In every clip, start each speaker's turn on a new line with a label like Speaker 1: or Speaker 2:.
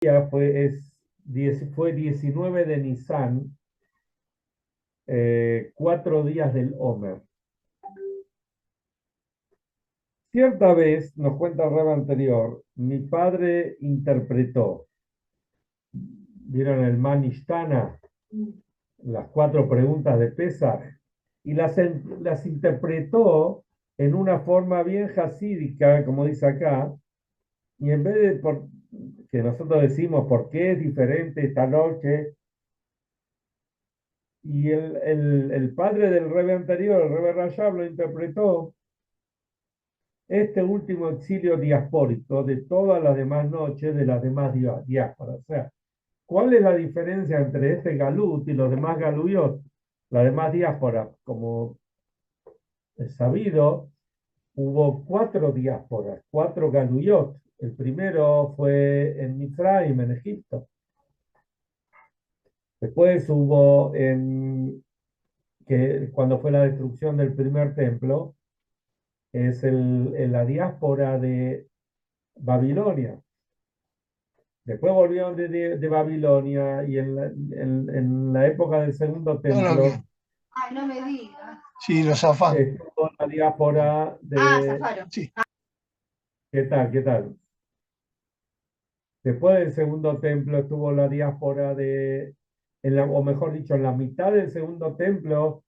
Speaker 1: fue 19 de Nisan, 4 días del Omer. Cierta vez, nos cuenta el Rebbe anterior, mi padre interpretó, ¿vieron el Manishtana? Las 4 preguntas de Pesach, y las interpretó en una forma bien hasídica, como dice acá, y en vez de que nosotros decimos por qué es diferente esta noche, y el padre del Rebbe anterior, el Rebbe Rashab, lo interpretó este último exilio diaspórico de todas las demás noches de las demás diásporas. O sea, ¿cuál es la diferencia entre este galut y los demás galuyot? Las demás diásporas, como es sabido, hubo 4 diásporas, 4 galuyot. El primero fue en Mitzrayim, en Egipto. Después hubo cuando fue la destrucción del primer templo, es la diáspora de Babilonia. Después volvieron de Babilonia y en la época del segundo templo
Speaker 2: Ay, no me digas.
Speaker 3: Sí, los zafaron.
Speaker 1: estuvo la diáspora de...
Speaker 2: zafaron.
Speaker 3: Sí.
Speaker 1: ¿Qué tal? ¿Qué tal? Después del segundo templo estuvo la diáspora o mejor dicho, en la mitad del segundo templo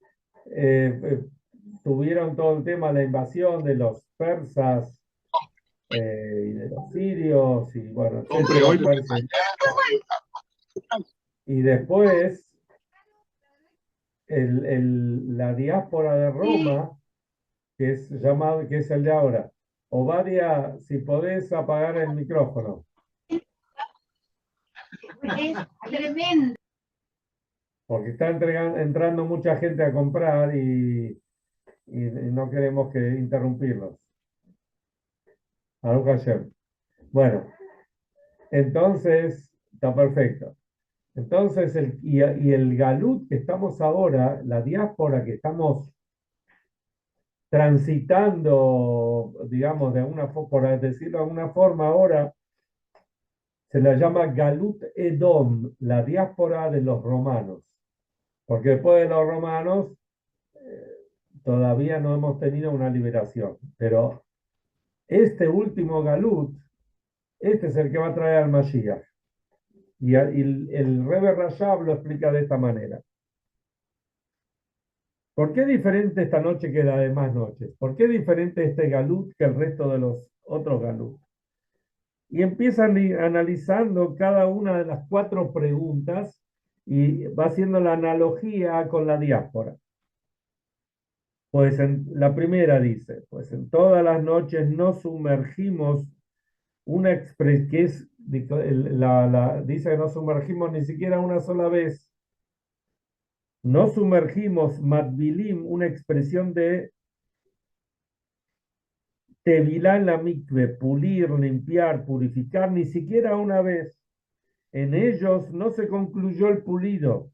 Speaker 1: tuvieron todo el tema de la invasión de los persas y de los sirios y bueno, etcétera. Y después la diáspora de Roma, que es el de ahora. Obadia, si podés apagar el micrófono.
Speaker 2: Es tremendo.
Speaker 1: Porque está entrando mucha gente a comprar y no queremos que interrumpirlos. Baruch Hashem. Bueno, entonces, está perfecto. Entonces, el galut que estamos ahora, la diáspora que estamos transitando, digamos, por decirlo de alguna forma ahora, se la llama Galut Edom, la diáspora de los romanos. Porque después de los romanos todavía no hemos tenido una liberación. Pero este último Galut, este es el que va a traer al Mashiach. Y el Rebbe Rashab lo explica de esta manera. ¿Por qué es diferente esta noche que las demás noches? ¿Por qué es diferente este Galut que el resto de los otros Galut? Y empiezan analizando cada una de las 4 preguntas y va haciendo la analogía con la diáspora. Pues la primera dice, pues en todas las noches nos sumergimos una expresión que es, dice que no sumergimos ni siquiera una sola vez. No sumergimos matbilim, una expresión de tevilá en la mikve, pulir, limpiar, purificar, ni siquiera una vez. En ellos no se concluyó el pulido,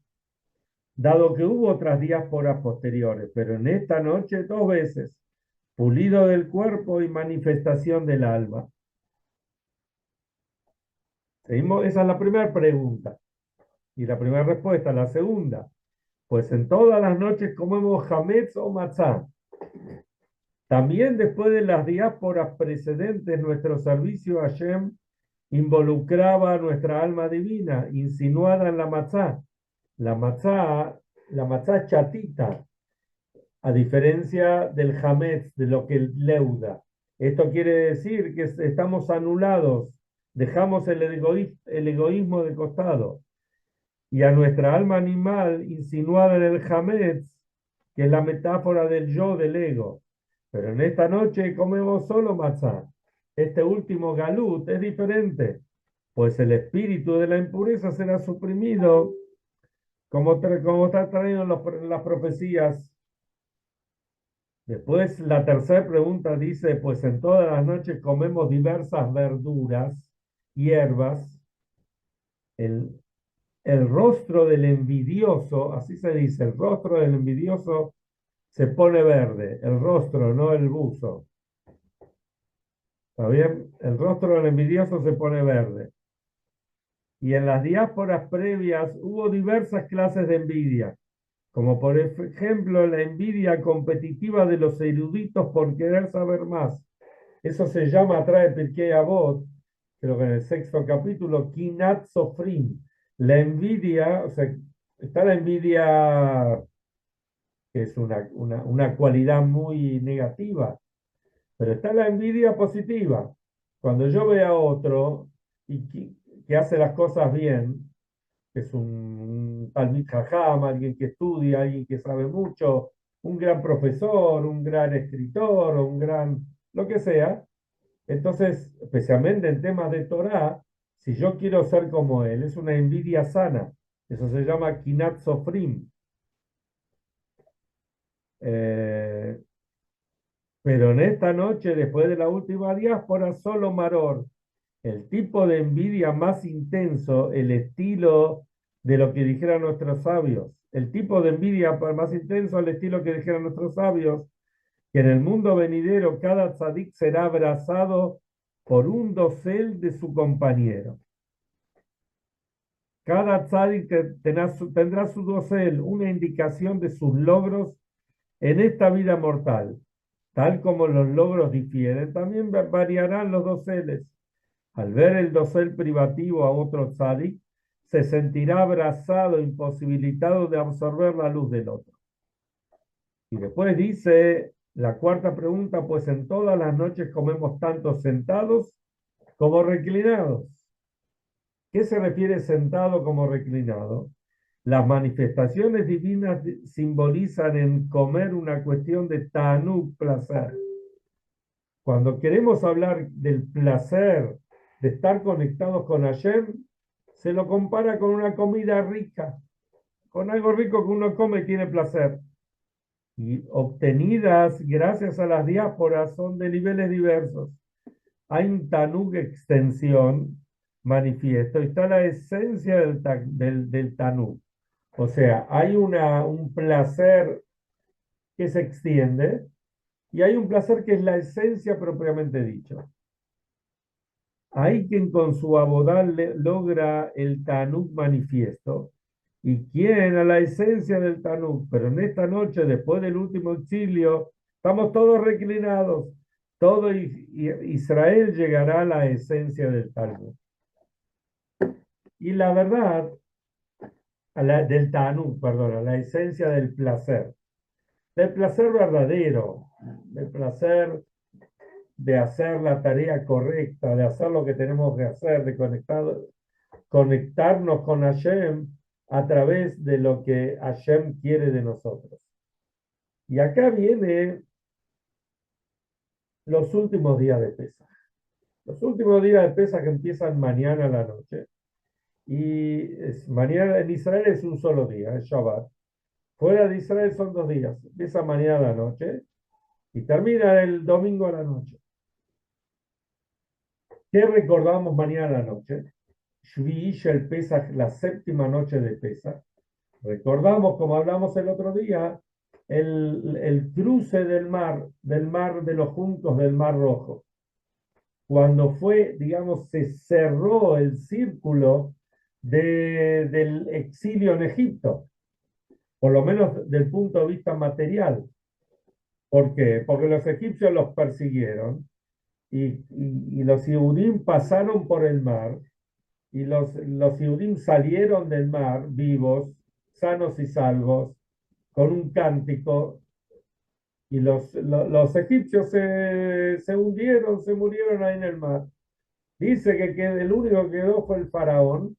Speaker 1: dado que hubo otras diásporas posteriores, pero en esta noche 2 veces, pulido del cuerpo y manifestación del alma. Seguimos, esa es la primera pregunta. Y la primera respuesta, la segunda, pues en todas las noches comemos hametz o matzá. También después de las diásporas precedentes, nuestro servicio a Hashem involucraba a nuestra alma divina, insinuada en la matzá. La matzá chatita, a diferencia del hametz, de lo que el leuda. Esto quiere decir que estamos anulados, dejamos el egoísmo de costado. Y a nuestra alma animal insinuada en el hametz, que es la metáfora del yo, del ego. Pero en esta noche comemos solo matzá. Este último galut es diferente, pues el espíritu de la impureza será suprimido, como está traído en las profecías. Después la tercera pregunta dice, pues en todas las noches comemos diversas verduras, hierbas. El rostro del envidioso, así se dice, el rostro del envidioso se pone verde, el rostro, no el buzo. ¿Está bien? El rostro del envidioso se pone verde. Y en las diásporas previas hubo diversas clases de envidia, como por ejemplo la envidia competitiva de los eruditos por querer saber más. Eso se llama, trae Pirkei Avot, creo que en el sexto capítulo, Kinat Sofrim. La envidia, o sea, está la envidia, que es una cualidad muy negativa, pero está la envidia positiva. Cuando yo veo a otro y que hace las cosas bien, que es un Talmid Jajam, alguien que estudia, alguien que sabe mucho, un gran profesor, un gran escritor, un gran, lo que sea. Entonces, especialmente en temas de Torah, si yo quiero ser como él, es una envidia sana. Eso se llama Kinat Sofrim. Eh, pero en esta noche, después de la última diáspora, solo Maror, el tipo de envidia más intenso, el estilo de lo que dijeran nuestros sabios, el tipo de envidia más intenso, al estilo que dijeran nuestros sabios, que en el mundo venidero cada tzadik será abrazado por un dosel de su compañero. Cada tzadik tendrá su dosel, una indicación de sus logros en esta vida mortal. Tal como los logros difieren, también variarán los doseles. Al ver el dosel privativo a otro tzadik, se sentirá abrazado, imposibilitado de absorber la luz del otro. Y después dice la cuarta pregunta, pues en todas las noches comemos tanto sentados como reclinados. ¿Qué se refiere sentado como reclinado? Las manifestaciones divinas simbolizan en comer una cuestión de tanú, placer. Cuando queremos hablar del placer de estar conectados con Hashem, se lo compara con una comida rica, con algo rico que uno come y tiene placer. Y obtenidas gracias a las diásporas son de niveles diversos. Hay un tanug extensión manifiesto, y está la esencia del tanug. O sea, hay un placer que se extiende y hay un placer que es la esencia propiamente dicho. Hay quien con su abodal logra el tanug manifiesto y quien a la esencia del tanug, pero en esta noche, después del último exilio, estamos todos reclinados. Todo Israel llegará a la esencia del tanug. Y la verdad, del tanug, perdón, a la esencia del placer verdadero, del placer de hacer la tarea correcta, de hacer lo que tenemos que hacer, de conectarnos con Hashem a través de lo que Hashem quiere de nosotros. Y acá viene los últimos días de Pesaj. Los últimos días de Pesaj que empiezan mañana a la noche. Y mañana en Israel es un solo día, es Shabbat. Fuera de Israel son 2 días. Empieza mañana a la noche y termina el domingo a la noche. ¿Qué recordamos mañana a la noche? Shvi Shel Pesach, la séptima noche de Pesach. Recordamos, como hablamos el otro día, el cruce del mar de los juncos del Mar Rojo. Cuando fue, digamos, se cerró el círculo del exilio en Egipto, por lo menos del punto de vista material. ¿Por qué? Porque los egipcios los persiguieron y los Yehudim pasaron por el mar y los Yehudim salieron del mar vivos, sanos y salvos, con un cántico, y los egipcios se hundieron, se murieron ahí en el mar. Dice que el único que quedó fue el faraón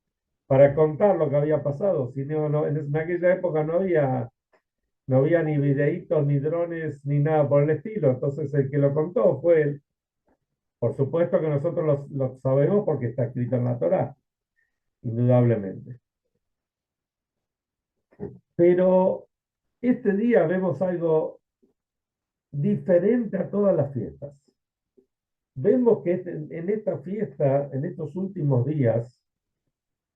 Speaker 1: para contar lo que había pasado. Si en aquella época no había ni videitos, ni drones, ni nada por el estilo. Entonces el que lo contó fue él. Por supuesto que nosotros lo sabemos porque está escrito en la Torá, indudablemente. Pero este día vemos algo diferente a todas las fiestas. Vemos que en esta fiesta, en estos últimos días,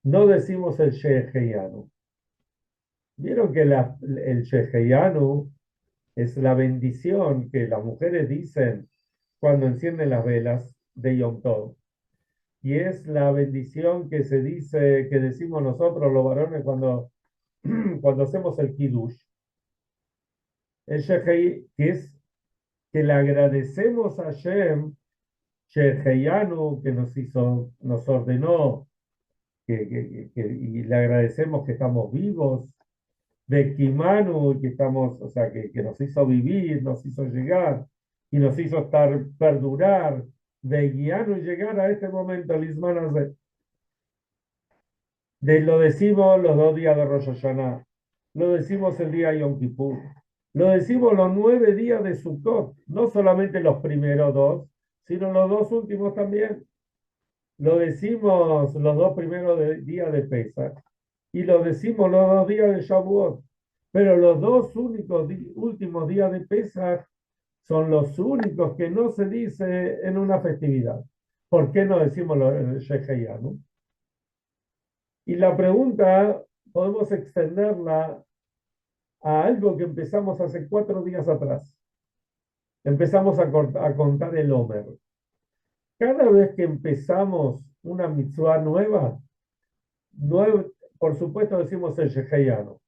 Speaker 1: no decimos el Sheheyanu. Vieron que el Sheheyanu es la bendición que las mujeres dicen cuando encienden las velas de Yom Tov. y es la bendición que se dice, que decimos nosotros los varones cuando hacemos el Kiddush. El Shehei, que es que le agradecemos a Shem, Sheheyanu, que nos hizo, nos ordenó, y le agradecemos que estamos vivos, de Kimanu, que estamos, o sea, que nos hizo vivir, nos hizo llegar, y nos hizo estar, perdurar, de guiarnos y llegar a este momento, Lismanas lo decimos los 2 días de Rosh Hashanah, lo decimos el día de Yom Kippur, lo decimos los 9 días de Sukkot, no solamente los primeros 2, sino los 2 últimos también. Lo decimos los 2 primeros días de Pesach y lo decimos los 2 días de Shavuot. Pero los 2 únicos últimos días de Pesach son los únicos que no se dice en una festividad. ¿Por qué no decimos el Sheheyanu? Y la pregunta podemos extenderla a algo que empezamos hace 4 días atrás. Empezamos a contar el Omer. Cada vez que empezamos una mitzvah nueva, por supuesto decimos el Sheheyanu.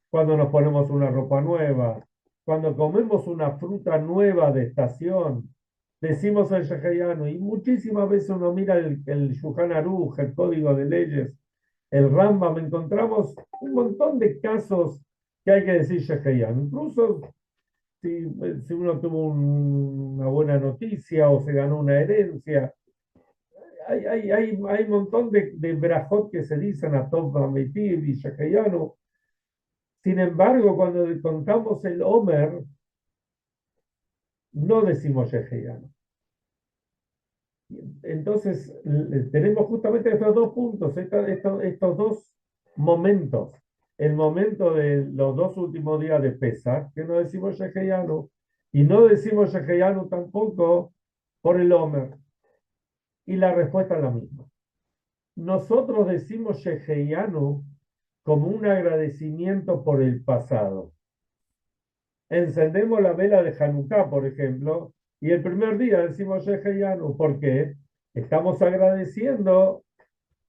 Speaker 1: Cuando nos ponemos una ropa nueva, cuando comemos una fruta nueva de estación, decimos el Sheheyanu. Y muchísimas veces uno mira el Shulchan Aruch, el Código de Leyes, el Rambam, encontramos un montón de casos que hay que decir Sheheyanu. Incluso si uno tuvo una buena noticia o se ganó una herencia, hay un montón de brajot que se dicen a Tov Bamitiv y Sheheyanu. Sin embargo, cuando contamos el Omer, no decimos Sheheyanu. Entonces, tenemos justamente estos 2 puntos, estos 2 momentos. El momento de los 2 últimos días de Pesach, que no decimos Sheheyanu, y no decimos Sheheyanu tampoco por el Omer. Y la respuesta es la misma. Nosotros decimos Sheheyanu como un agradecimiento por el pasado. Encendemos la vela de Hanukkah, por ejemplo, y el primer día decimos Sheheyanu. ¿Por qué? Estamos agradeciendo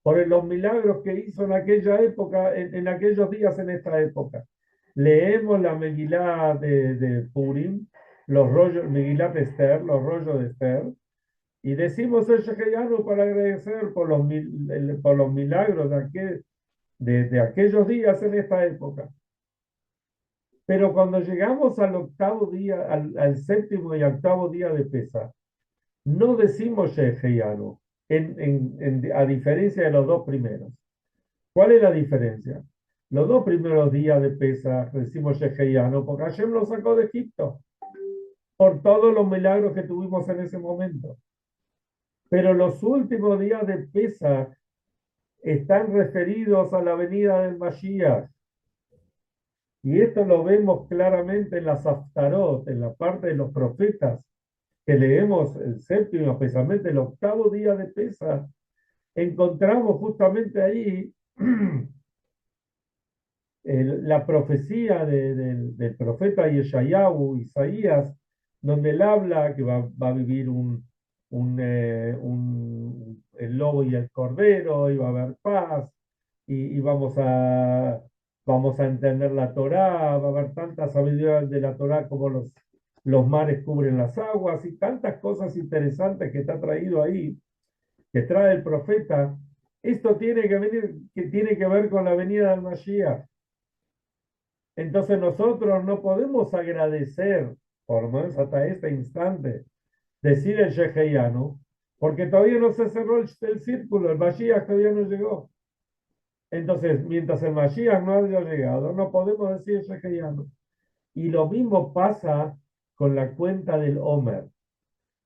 Speaker 1: por los milagros que hizo en aquella época, en aquellos días, en esta época. Leemos la Megilá de Purim, los rollos, Megilá de Esther, los rollos de Esther, y decimos el Sheheyanu para agradecer por los milagros de aquellos días en esta época. Pero cuando llegamos al octavo día, al séptimo y octavo día de Pesach, no decimos Sheheyanu, a diferencia de los 2 primeros. ¿Cuál es la diferencia? Los 2 primeros días de Pesach decimos Sheheyanu porque Hashem nos sacó de Egipto por todos los milagros que tuvimos en ese momento. Pero los últimos días de Pesach están referidos a la venida del Mashiach. Y esto lo vemos claramente en las Haftarot, en la parte de los profetas, que leemos el séptimo, especialmente el octavo día de Pesach, encontramos justamente ahí la profecía del profeta Yeshayahu, Isaías, donde él habla que va a vivir el lobo y el cordero, y va a haber paz, y vamos a entender la Torá, va a haber tanta sabiduría de la Torá como los mares cubren las aguas, y tantas cosas interesantes que está traído ahí, que trae el profeta. Esto tiene que ver con la venida del Mashiach. Entonces nosotros no podemos agradecer, por lo menos hasta este instante, decir el Sheheyanu, porque todavía no se cerró el círculo, el Mashiach todavía no llegó. Entonces, mientras el Mashiach no haya llegado, no podemos decir Sheheyanu. Y lo mismo pasa con la cuenta del Omer.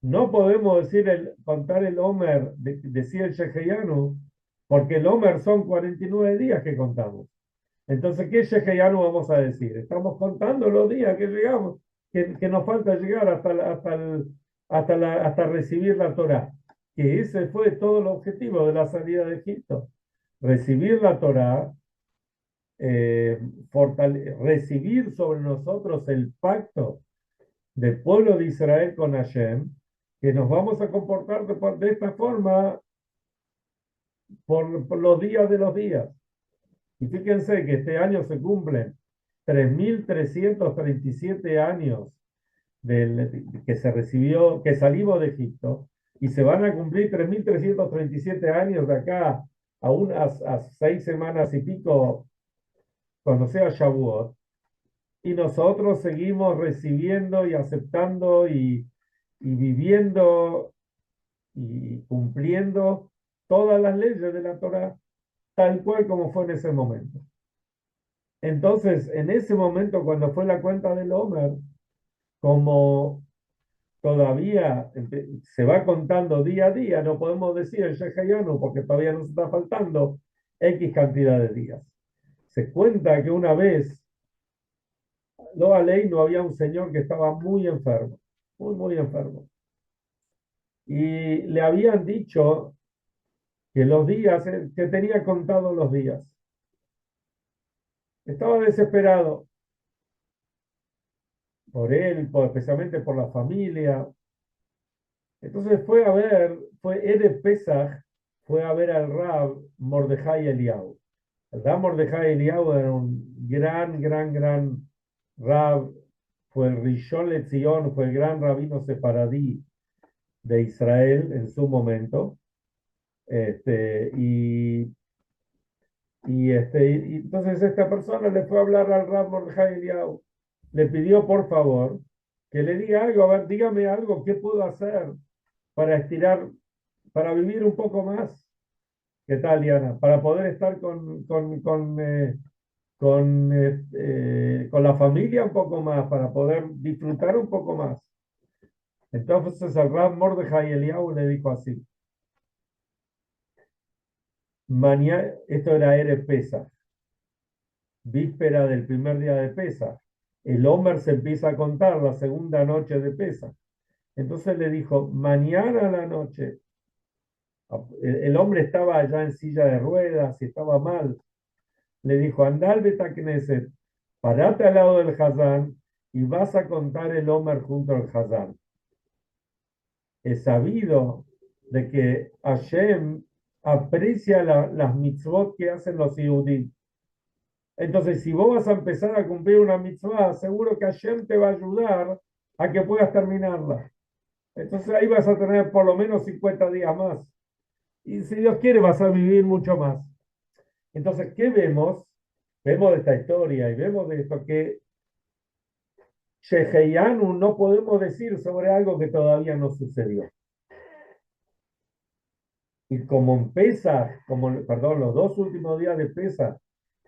Speaker 1: No podemos contar el Omer, decir el Sheheyanu, porque el Omer son 49 días que contamos. Entonces, ¿qué Sheheyanu vamos a decir? Estamos contando los días que llegamos, que nos falta llegar hasta recibir la Torá. Que ese fue todo el objetivo de la salida de Egipto. Recibir la Torá, recibir sobre nosotros el pacto del pueblo de Israel con Hashem, que nos vamos a comportar de esta forma por los días de los días. Y fíjense que este año se cumplen 3.337 años que se recibió, que salimos de Egipto, y se van a cumplir 3.337 años de acá a unas a 6 semanas y pico, cuando sea Shavuot, y nosotros seguimos recibiendo y aceptando y viviendo y cumpliendo todas las leyes de la Torá, tal cual como fue en ese momento. Entonces, en ese momento, cuando fue la cuenta del Omer, como todavía se va contando día a día, no podemos decir el Shehayanu porque todavía nos está faltando X cantidad de días. Se cuenta que una vez, no había un señor que estaba muy enfermo, muy enfermo. Y le habían dicho que los días, que tenía contados los días. Estaba desesperado por él, especialmente por la familia. Entonces fue Erev Pesach, fue a ver al Rab Mordejai Eliyahu. El Rab Mordejai Eliyahu era un gran Rab, fue el Rishon LeZion, fue el gran rabino sefaradí de Israel en su momento. Este, y entonces esta persona le fue a hablar al Rab Mordejai Eliyahu. Le pidió por favor que le diga algo, a ver, dígame algo, ¿qué puedo hacer para estirar, para vivir un poco más? ¿Qué tal, Diana? Para poder estar con la familia un poco más, para poder disfrutar un poco más. Entonces el Rab Mordejai Eliyahu le dijo así: mañana, esto era Erev Pesach, víspera del primer día de Pesach. El Omer se empieza a contar la segunda noche de Pesach. Entonces le dijo: mañana a la noche. El hombre estaba allá en silla de ruedas y estaba mal. Le dijo: andá al Betacneset, parate al lado del Hazán y vas a contar el Omer junto al Hazán. Es sabido de que Hashem aprecia las mitzvot que hacen los Yehudim. Entonces, si vos vas a empezar a cumplir una mitzvah, seguro que Hashem te va a ayudar a que puedas terminarla. Entonces ahí vas a tener por lo menos 50 días más. Y si Dios quiere, vas a vivir mucho más. Entonces, ¿qué vemos? Vemos de esta historia y vemos de esto que Sheheyanu no podemos decir sobre algo que todavía no sucedió. Y como en Pesach, perdón, los 2 últimos días de Pesach,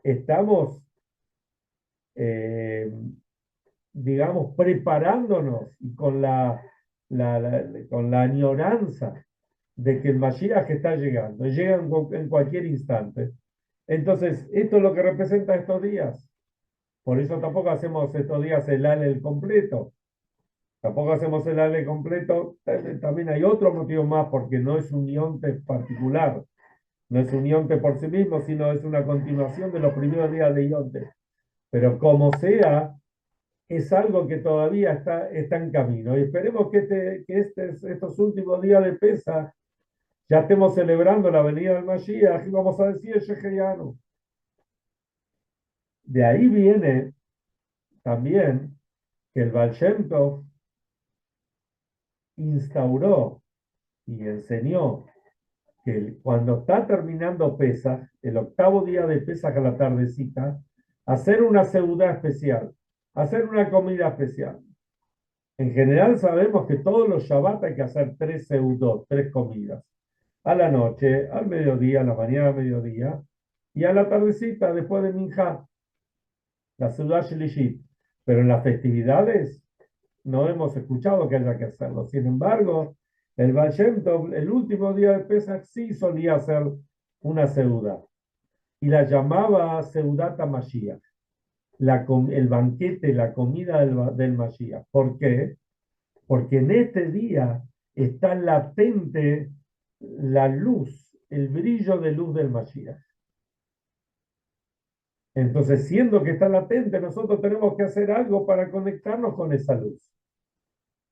Speaker 1: estamos, eh, digamos, preparándonos y con la añoranza de que el Mashiach está llegando, llega en cualquier instante. Entonces, esto es lo que representa estos días. Por eso tampoco hacemos estos días el Alel completo. Tampoco hacemos el Alel completo. También hay otro motivo más, porque no es un yonte particular. No es un yonte por sí mismo, sino es una continuación de los primeros días de yonte. Pero como sea, es algo que todavía está en camino. Y esperemos que estos últimos días de Pesach ya estemos celebrando la venida del Mashiach y vamos a decir el Sheheyanu. De ahí viene también que el Baal Shem Tov instauró y enseñó que cuando está terminando Pesach, el octavo día de Pesach a la tardecita, hacer una seudá especial, hacer una comida especial. En general sabemos que todos los Shabbat hay que hacer 3 seudot, 3 comidas. A la noche, al mediodía, a la mañana, al mediodía, y a la tardecita, después de Minjá, la seudá Shlishit. Pero en las festividades no hemos escuchado que haya que hacerlo. Sin embargo, el Baal Shem Tov, el último día de Pesach, sí solía hacer una seudá. Y la llamaba Seudata Mashiach. El banquete, la comida del Mashiach. ¿Por qué? Porque en este día está latente la luz, el brillo de luz del Mashiach. Entonces, siendo que está latente, nosotros tenemos que hacer algo para conectarnos con esa luz.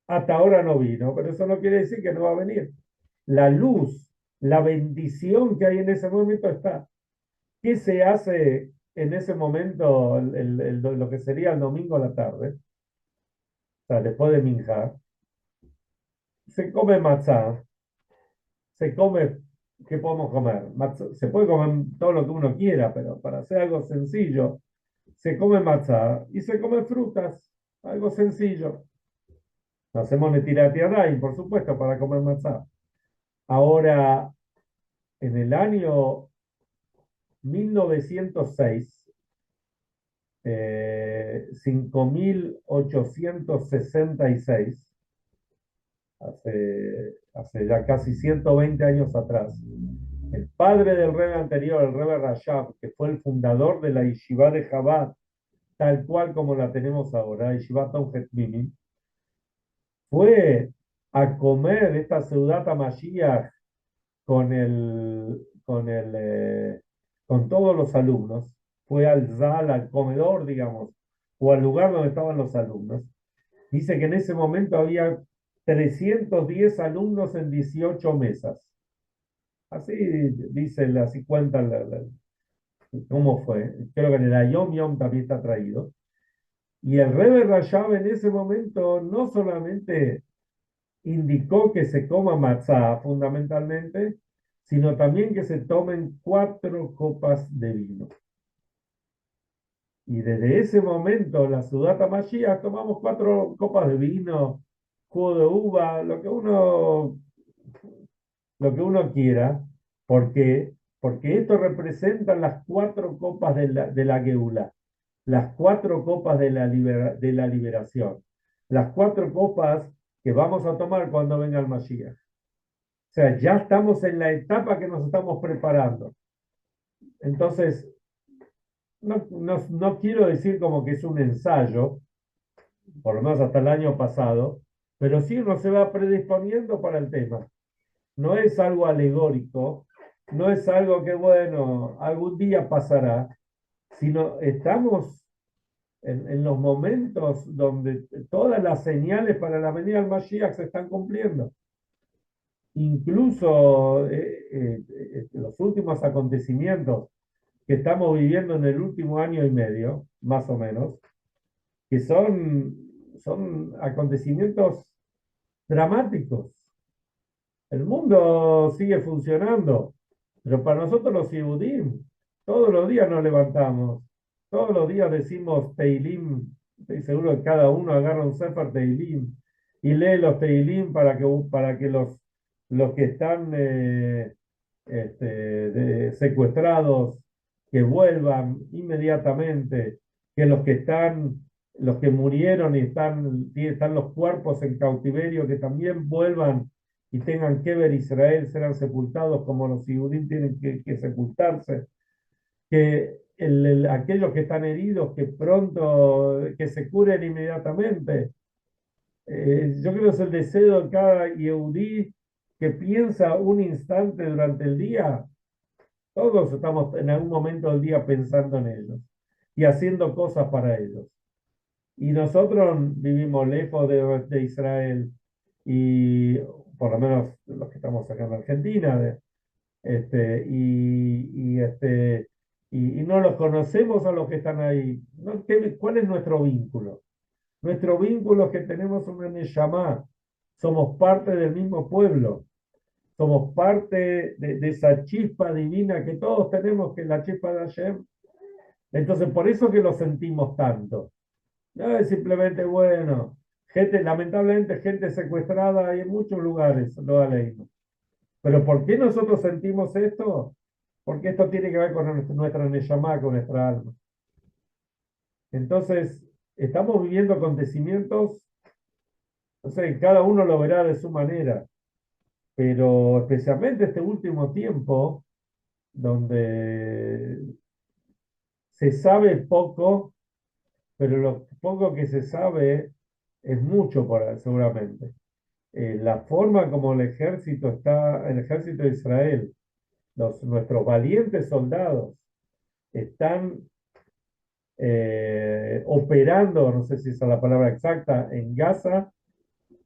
Speaker 1: Hasta ahora no vino, pero eso no quiere decir que no va a venir. La luz La bendición que hay en ese momento está. ¿Qué se hace en ese momento, lo que sería el domingo a la tarde? O sea, después de Minjá, se come matzá, se come, ¿qué podemos comer? Se puede comer todo lo que uno quiera, pero para hacer algo sencillo, se come matzá y se come frutas, algo sencillo. No hacemos netilat yadayim, por supuesto, para comer matzá. Ahora, en el año 1906, 5866, hace ya casi 120 años atrás, el padre del Rebbe anterior, el Rebbe Rashab, que fue el fundador de la Yeshiva de Chabad, tal cual como la tenemos ahora, Yeshiva Tomjet Mimi, fue a comer esta Seudata Mashiach con todos los alumnos, fue al Zal, al comedor, digamos, o al lugar donde estaban los alumnos. Dice que en ese momento había 310 alumnos en 18 mesas. Así dice, así cuenta cómo fue. Creo que en el Ayom Yom también está traído. Y el Rebbe Rashab en ese momento no solamente indicó que se coma matzá fundamentalmente, sino también que se tomen 4 copas de vino. Y desde ese momento, la Sudata Mashiach, tomamos 4 copas de vino, jugo de uva, lo que uno quiera. ¿Por qué? Porque esto representa las 4 copas de la Geulá, las 4 copas de la liberación, las 4 copas que vamos a tomar cuando venga el Mashiach. O sea, ya estamos en la etapa que nos estamos preparando. Entonces, no quiero decir como que es un ensayo, por lo menos hasta el año pasado, pero sí uno se va predisponiendo para el tema. No es algo alegórico, no es algo que, bueno, algún día pasará, sino estamos en los momentos donde todas las señales para la venida del Mashiach se están cumpliendo. Incluso los últimos acontecimientos que estamos viviendo en el último año y medio, más o menos, que son acontecimientos dramáticos. El mundo sigue funcionando, pero para nosotros los Yehudim, todos los días nos levantamos, todos los días decimos Teilim, estoy seguro que cada uno agarra un Sefer Teilim y lee los Teilim para que los que están secuestrados, que vuelvan inmediatamente, que los que murieron y están los cuerpos en cautiverio, que también vuelvan y tengan que ver Israel, serán sepultados como los judíos tienen que sepultarse, que aquellos que están heridos, que pronto, que se curen inmediatamente. Yo creo que es el deseo de cada yehudí que piensa un instante durante el día. Todos estamos en algún momento del día pensando en ellos y haciendo cosas para ellos. Y nosotros vivimos lejos de Israel y por lo menos los que estamos acá en Argentina, y no los conocemos a los que están ahí. ¿Cuál es nuestro vínculo? Nuestro vínculo es que tenemos una Neshama, somos parte del mismo pueblo, somos parte de esa chispa divina que todos tenemos, que es la chispa de Hashem. Entonces, por eso que lo sentimos tanto. No es simplemente, bueno, lamentablemente gente secuestrada hay en muchos lugares, lo leímos. Pero ¿por qué nosotros sentimos esto? Porque esto tiene que ver con nuestra Neshama, con nuestra alma. Entonces, estamos viviendo acontecimientos, no sé, cada uno lo verá de su manera, pero especialmente este último tiempo, donde se sabe poco, pero lo poco que se sabe es mucho, seguramente. La forma como el ejército de Israel, nuestros valientes soldados están operando, no sé si esa es la palabra exacta, en Gaza,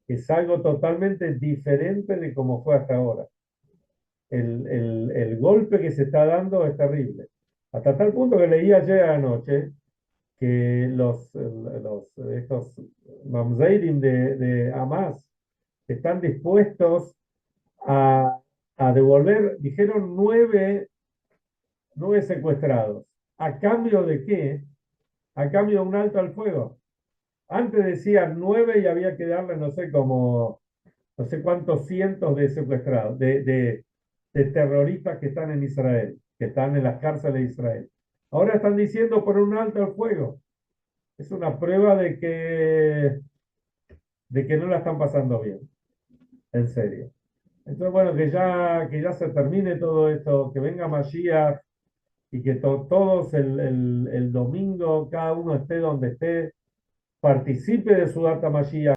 Speaker 1: es algo totalmente diferente de como fue hasta ahora. el golpe que se está dando es terrible. Hasta tal punto que leí ayer anoche que estos mamzeirim de Hamas están dispuestos a, a devolver, dijeron nueve secuestrados. ¿A cambio de qué? A cambio de un alto al fuego. Antes decían 9 y había que darle, no sé, como, no sé cuántos cientos de secuestrados, de terroristas que están en Israel, que están en las cárceles de Israel. Ahora están diciendo por un alto al fuego. Es una prueba de que no la están pasando bien, en serio. Entonces, bueno, que ya se termine todo esto, que venga Mashiach y que todos el domingo, cada uno esté donde esté, participe de su data Mashiach.